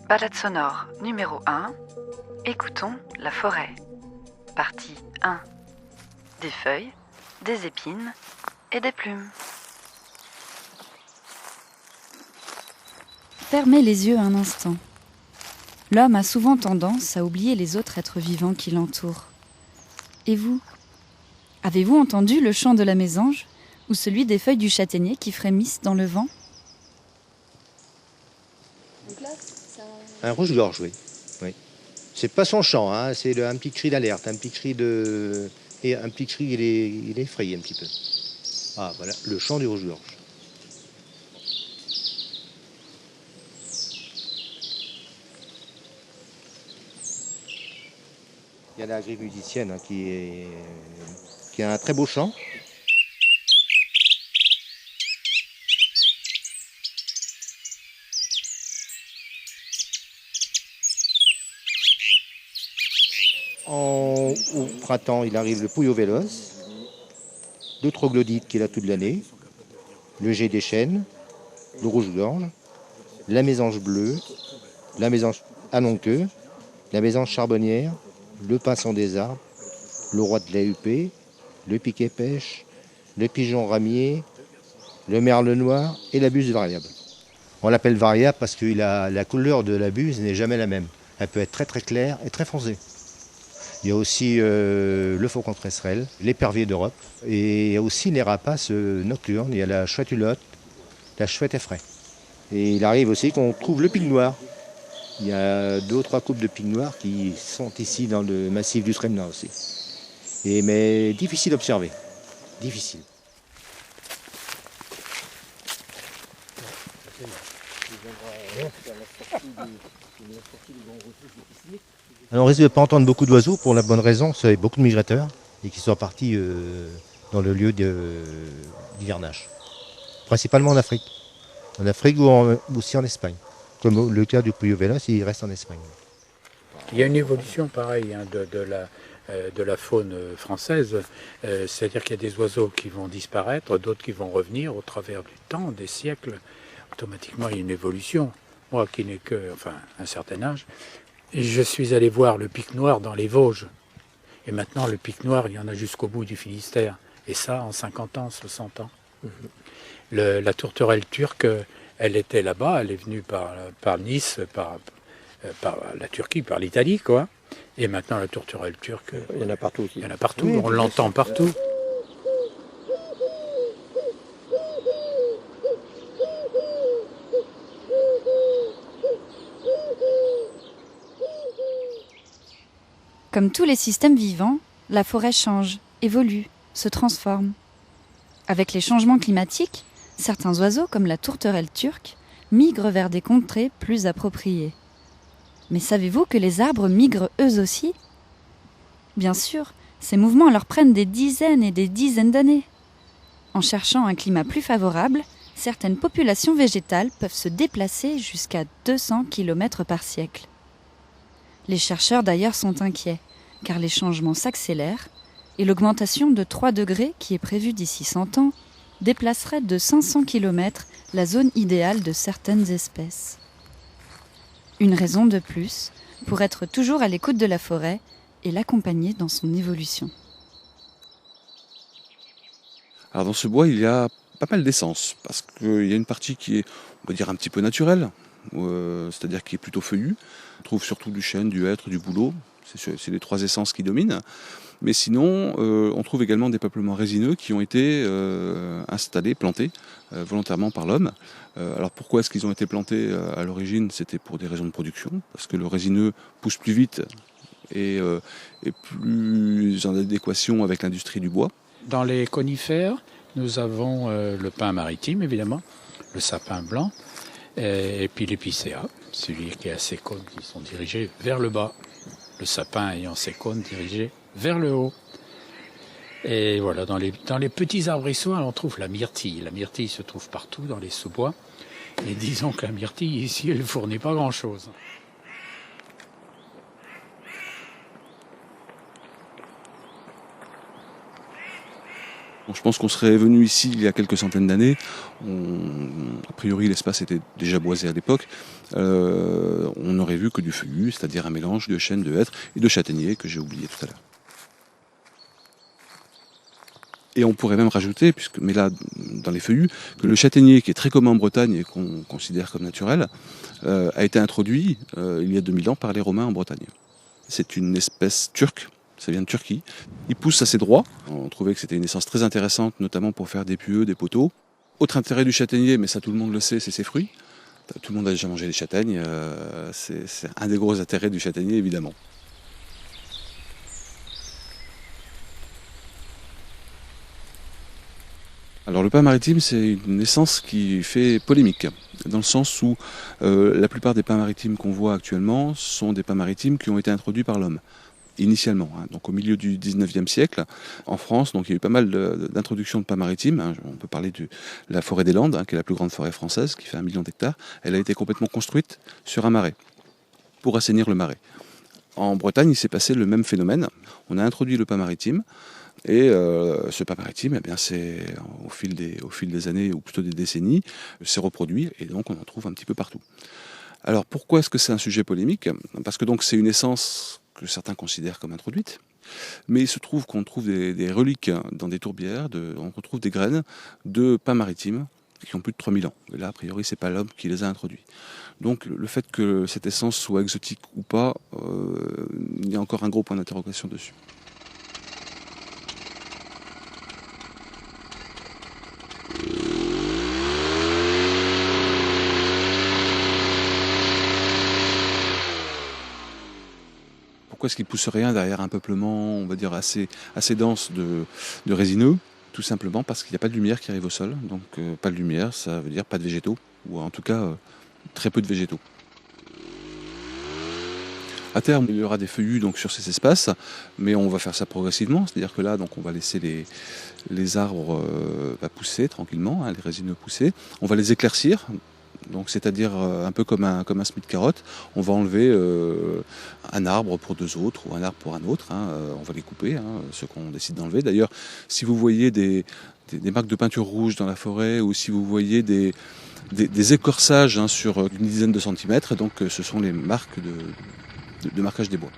Balade sonore numéro 1. Écoutons la forêt. Partie 1. Des feuilles, des épines et des plumes. Fermez les yeux un instant. L'homme a souvent tendance à oublier les autres êtres vivants qui l'entourent. Et vous ? Avez-vous entendu le chant de la mésange ou celui des feuilles du châtaignier qui frémissent dans le vent ? Un rouge-gorge, oui. C'est pas son chant, hein, c'est un petit cri d'alerte, un petit cri il effraye un petit peu. Ah voilà, le chant du rouge-gorge. Il y a la grille musicienne hein, qui a un très beau chant. Au printemps, il arrive le pouillot véloce, le troglodyte qui est là toute l'année, le jet des chênes, le rouge-gorge, la mésange bleue, la mésange à longue queue, la mésange charbonnière, le pinsson des arbres, le roi de la huppée, le piquet-pêche, le pigeon ramier, le merle noir et la buse variable. On l'appelle variable parce que la couleur de la buse n'est jamais la même. Elle peut être très très claire et très foncée. Il y a aussi le faucon tresserelle, l'épervier d'Europe, et il y a aussi les rapaces nocturnes. Il y a la chouette hulotte, la chouette effraie. Et il arrive aussi qu'on trouve le pic noir. Il y a 2 ou 3 couples de pic noirs qui sont ici dans le massif du Tremna aussi. Mais difficile à observer. Difficile. Alors on risque de ne pas entendre beaucoup d'oiseaux pour la bonne raison, c'est beaucoup de migrateurs et qui sont partis dans le lieu d'hivernage. Principalement en Afrique. En Afrique ou aussi en Espagne. Comme le cas du pouillot véloce, il reste en Espagne. Il y a une évolution pareille hein, de la faune française, c'est-à-dire qu'il y a des oiseaux qui vont disparaître, d'autres qui vont revenir au travers du temps, des siècles. Automatiquement, il y a une évolution. Moi qui n'ai que un certain âge, je suis allé voir le pic noir dans les Vosges. Et maintenant, le pic noir, il y en a jusqu'au bout du Finistère. Et ça, en 50 ans, 60 ans. La tourterelle turque, elle était là-bas, elle est venue par Nice, par la Turquie, par l'Italie, quoi. Et maintenant, la tourterelle turque, il y en a partout aussi. Il y en a partout, oui, on l'entend partout. Comme tous les systèmes vivants, la forêt change, évolue, se transforme. Avec les changements climatiques, certains oiseaux, comme la tourterelle turque, migrent vers des contrées plus appropriées. Mais savez-vous que les arbres migrent eux aussi ? Bien sûr, ces mouvements leur prennent des dizaines et des dizaines d'années. En cherchant un climat plus favorable, certaines populations végétales peuvent se déplacer jusqu'à 200 km par siècle. Les chercheurs d'ailleurs sont inquiets, car les changements s'accélèrent et l'augmentation de 3 degrés, qui est prévue d'ici 100 ans, déplacerait de 500 km la zone idéale de certaines espèces. Une raison de plus pour être toujours à l'écoute de la forêt et l'accompagner dans son évolution. Alors dans ce bois, il y a pas mal d'essence, parce qu'il y a une partie qui est, on va dire, un petit peu naturelle, c'est-à-dire qui est plutôt feuillue. On trouve surtout du chêne, du hêtre, du bouleau, c'est les 3 essences qui dominent. Mais sinon, on trouve également des peuplements résineux qui ont été installés, plantés volontairement par l'homme. Alors pourquoi est-ce qu'ils ont été plantés à l'origine ? C'était pour des raisons de production, parce que le résineux pousse plus vite et est plus en adéquation avec l'industrie du bois. Dans les conifères, nous avons le pin maritime, évidemment, le sapin blanc, et puis l'épicéa, celui qui a ses cônes qui sont dirigés vers le bas, le sapin ayant ses cônes dirigés vers le haut. Et voilà, dans les petits arbrisseaux, on trouve la myrtille. La myrtille se trouve partout dans les sous-bois. Et disons que la myrtille, ici, elle ne fournit pas grand-chose. Donc, je pense qu'on serait venu ici il y a quelques centaines d'années. A priori, l'espace était déjà boisé à l'époque. On n'aurait vu que du feuillu, c'est-à-dire un mélange de chênes, de hêtres et de châtaigniers que j'ai oublié tout à l'heure. Et on pourrait même rajouter, mais là, dans les feuillus, que le châtaignier, qui est très commun en Bretagne et qu'on considère comme naturel, a été introduit il y a 2000 ans par les Romains en Bretagne. C'est une espèce turque, ça vient de Turquie. Il pousse assez droit. On trouvait que c'était une essence très intéressante, notamment pour faire des pieux, des poteaux. Autre intérêt du châtaignier, mais ça tout le monde le sait, c'est ses fruits. Tout le monde a déjà mangé des châtaignes, c'est un des gros intérêts du châtaignier, évidemment. Alors le pain maritime, c'est une essence qui fait polémique, dans le sens où la plupart des pains maritimes qu'on voit actuellement sont des pains maritimes qui ont été introduits par l'homme, initialement. Donc au milieu du 19e siècle, en France, donc il y a eu pas mal d'introductions de pains maritimes. On peut parler de la forêt des Landes, qui est la plus grande forêt française, qui fait 1 million d'hectares. Elle a été complètement construite sur un marais, pour assainir le marais. En Bretagne, il s'est passé le même phénomène. On a introduit le pain maritime. Et ce pain maritime, c'est au fil des années, ou plutôt des décennies, s'est reproduit, et donc on en trouve un petit peu partout. Alors pourquoi est-ce que c'est un sujet polémique ? Parce que donc c'est une essence que certains considèrent comme introduite, mais il se trouve qu'on trouve des reliques dans des tourbières, on retrouve des graines de pain maritime qui ont plus de 3000 ans. Et là, a priori, c'est pas l'homme qui les a introduits. Donc le fait que cette essence soit exotique ou pas, il y a encore un gros point d'interrogation dessus. Pourquoi est-ce qu'il ne pousse rien derrière un peuplement, on va dire, assez dense de résineux ? Tout simplement parce qu'il n'y a pas de lumière qui arrive au sol. Donc pas de lumière, ça veut dire pas de végétaux, ou en tout cas très peu de végétaux. À terme, il y aura des feuillus donc, sur ces espaces, mais on va faire ça progressivement. C'est-à-dire que là, donc, on va laisser les arbres pousser tranquillement, les résineux pousser. On va les éclaircir. Donc, c'est-à-dire un peu comme un semis de carotte, on va enlever un arbre pour 2 autres ou un arbre pour un autre. On va les couper, ceux qu'on décide d'enlever. D'ailleurs, si vous voyez des marques de peinture rouge dans la forêt ou si vous voyez des écorçages sur une dizaine de centimètres, donc ce sont les marques de marquage des bois.